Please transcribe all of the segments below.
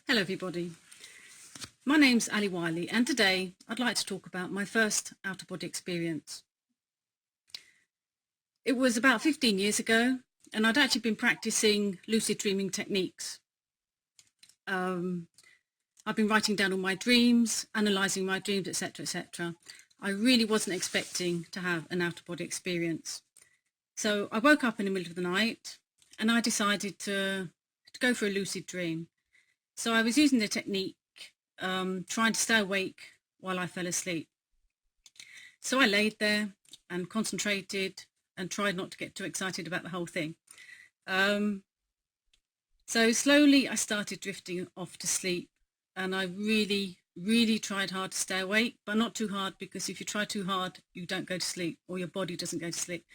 Hello everybody, my name's Ali Wiley and today I'd like to talk about my first out-of-body experience. It was about 15 years ago and I'd actually been practicing lucid dreaming techniques. I've been writing down all my dreams, analysing my dreams, etc, etc. I really wasn't expecting to have an out-of-body experience. So I woke up in the middle of the night and I decided to go for a lucid dream. So I was using the technique, trying to stay awake while I fell asleep. So I laid there and concentrated and tried not to get too excited about the whole thing. So slowly I started drifting off to sleep and I really tried hard to stay awake, but not too hard, because if you try too hard, you don't go to sleep, or your body doesn't go to sleep.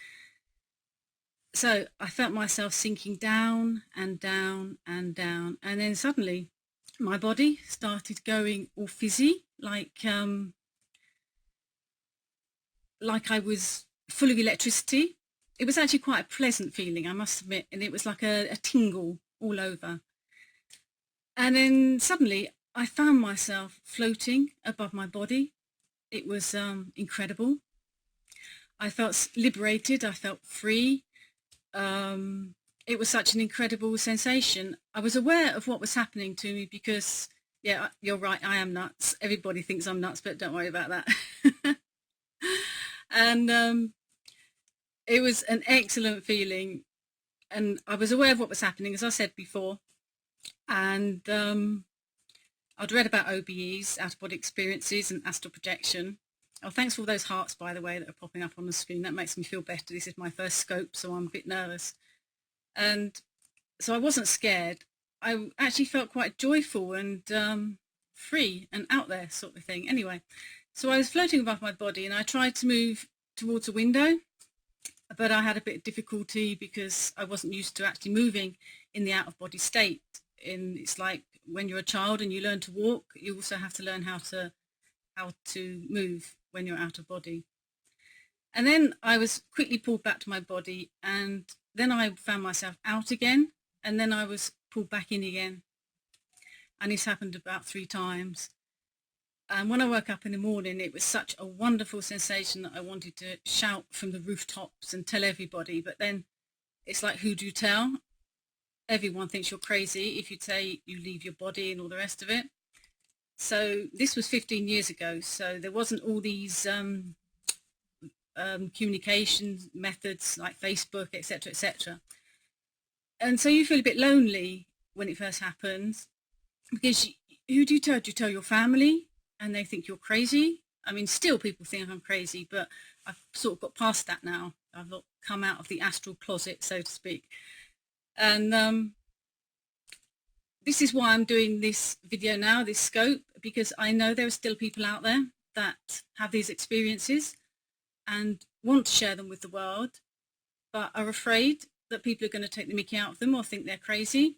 So I felt myself sinking down and down and down, and then suddenly my body started going all fizzy, like I was full of electricity. It was actually quite a pleasant feeling, I must admit, and it was like a tingle all over. And then suddenly I found myself floating above my body. It was incredible. I felt liberated, I felt free. It was such an incredible sensation. I was aware of what was happening to me because, yeah, you're right, I am nuts. Everybody thinks I'm nuts, but don't worry about that. And it was an excellent feeling. And I was aware of what was happening, as I said before. And I'd read about OBEs, out-of-body experiences, and astral projection. Oh, thanks for all those hearts, by the way, that are popping up on the screen. That makes me feel better. This is my first scope, so I'm a bit nervous. And so I wasn't scared. I actually felt quite joyful and free and out there, sort of thing. Anyway, so I was floating above my body and I tried to move towards a window, but I had a bit of difficulty because I wasn't used to actually moving in the out-of-body state. And it's like when you're a child and you learn to walk, you also have to learn how to move when you're out of body. And then I was quickly pulled back to my body, and then I found myself out again, and then I was pulled back in again. And this happened about 3 times. And when I woke up in the morning, it was such a wonderful sensation that I wanted to shout from the rooftops and tell everybody. But then it's like, who do you tell? Everyone thinks you're crazy if you say you leave your body and all the rest of it. So this was 15 years ago, so there wasn't all these communication methods like Facebook, etc, etc. And so you feel a bit lonely when it first happens, because who do you tell? Do you tell your family and they think you're crazy? I mean, still people think I'm crazy, but I've sort of got past that now. I've come out of the astral closet, so to speak. And this is why I'm doing this video now, this scope, because I know there are still people out there that have these experiences and want to share them with the world, but are afraid that people are going to take the mickey out of them or think they're crazy.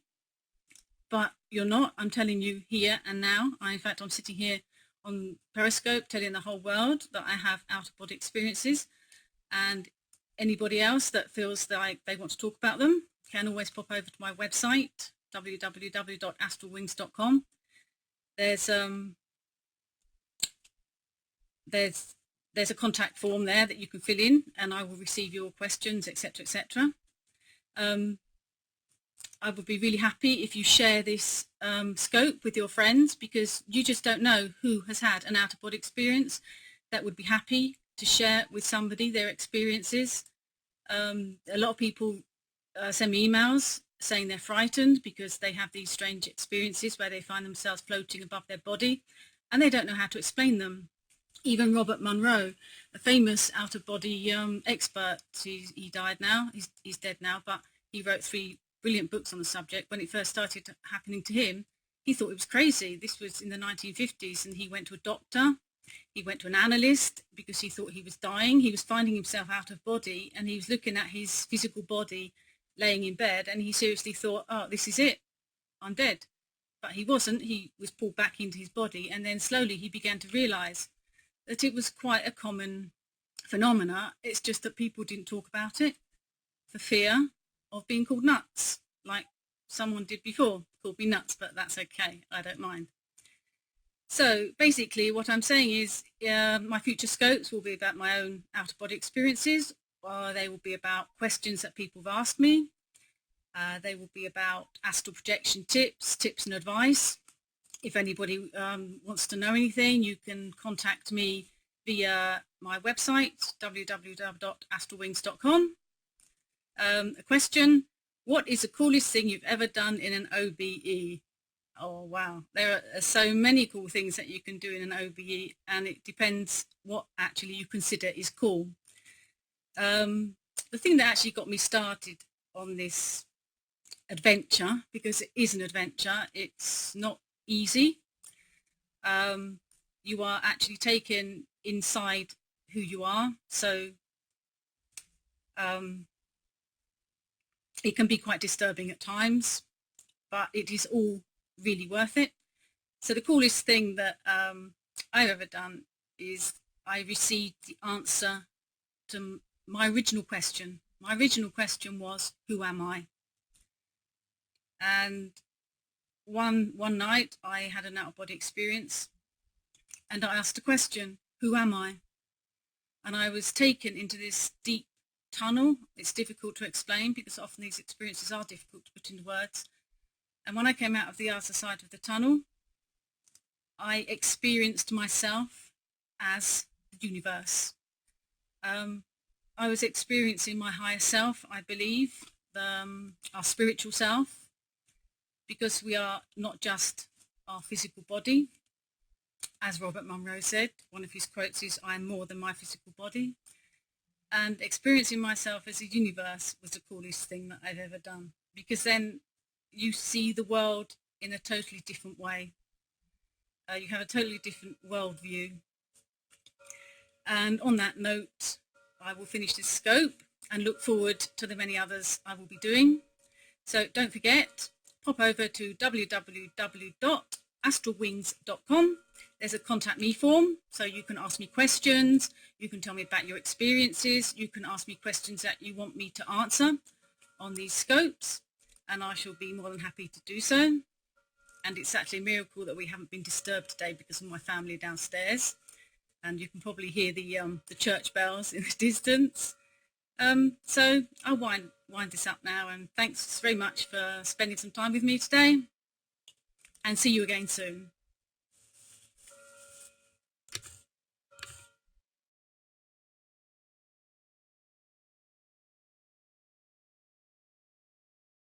But you're not. I'm telling you here and now. In fact, I'm sitting here on Periscope telling the whole world that I have out-of-body experiences, and anybody else that feels like they want to talk about them can always pop over to my website, www.astralwings.com. There's a contact form there that you can fill in, and I will receive your questions, etc, etc. I would be really happy if you share this scope with your friends, because you just don't know who has had an out-of-body experience that would be happy to share with somebody their experiences. A lot of people send me emails saying they're frightened because they have these strange experiences where they find themselves floating above their body and they don't know how to explain them. Even Robert Monroe, a famous out-of-body expert, he died now, he's dead now, but he wrote 3 brilliant books on the subject. When it first started happening to him, he thought it was crazy. This was in the 1950s, and he went to a doctor, he went to an analyst because he thought he was dying. He was finding himself out of body, and he was looking at his physical body laying in bed, and he seriously thought, oh, this is it, I'm dead. But he wasn't. He was pulled back into his body, and then slowly he began to realize that it was quite a common phenomena. It's just that people didn't talk about it for fear of being called nuts, like someone did before. called me nuts, but that's okay. I don't mind. So basically what I'm saying is my future scopes will be about my own out-of-body experiences, or they will be about questions that people have asked me. They will be about astral projection tips and advice. If anybody wants to know anything, you can contact me via my website, www.astralwings.com. A question: what is the coolest thing you've ever done in an OBE? Oh wow, there are so many cool things that you can do in an OBE, and it depends what actually you consider is cool. The thing that actually got me started on this adventure, because it is an adventure, it's not easy. You are actually taken inside who you are, so it can be quite disturbing at times, but it is all really worth it. So the coolest thing that I've ever done is I received the answer to my original question. My original question was, who am I? And one night I had an out-of-body experience, and I asked a question, who am I? And I was taken into this deep tunnel. It's difficult to explain because often these experiences are difficult to put into words. And when I came out of the other side of the tunnel, I experienced myself as the universe. I was experiencing my higher self, I believe, our spiritual self, because we are not just our physical body. As Robert Monroe said, one of his quotes is, "I am more than my physical body." And experiencing myself as a universe was the coolest thing that I've ever done, because then you see the world in a totally different way. You have a totally different worldview. And on that note, I will finish this scope and look forward to the many others I will be doing. So don't forget, pop over to www.astralwings.com. There's a contact me form, so you can ask me questions, you can tell me about your experiences, you can ask me questions that you want me to answer on these scopes, and I shall be more than happy to do so. And it's actually a miracle that we haven't been disturbed today because of my family downstairs, and you can probably hear the church bells in the distance. So I'll wind this up now, and thanks very much for spending some time with me today, and see you again soon.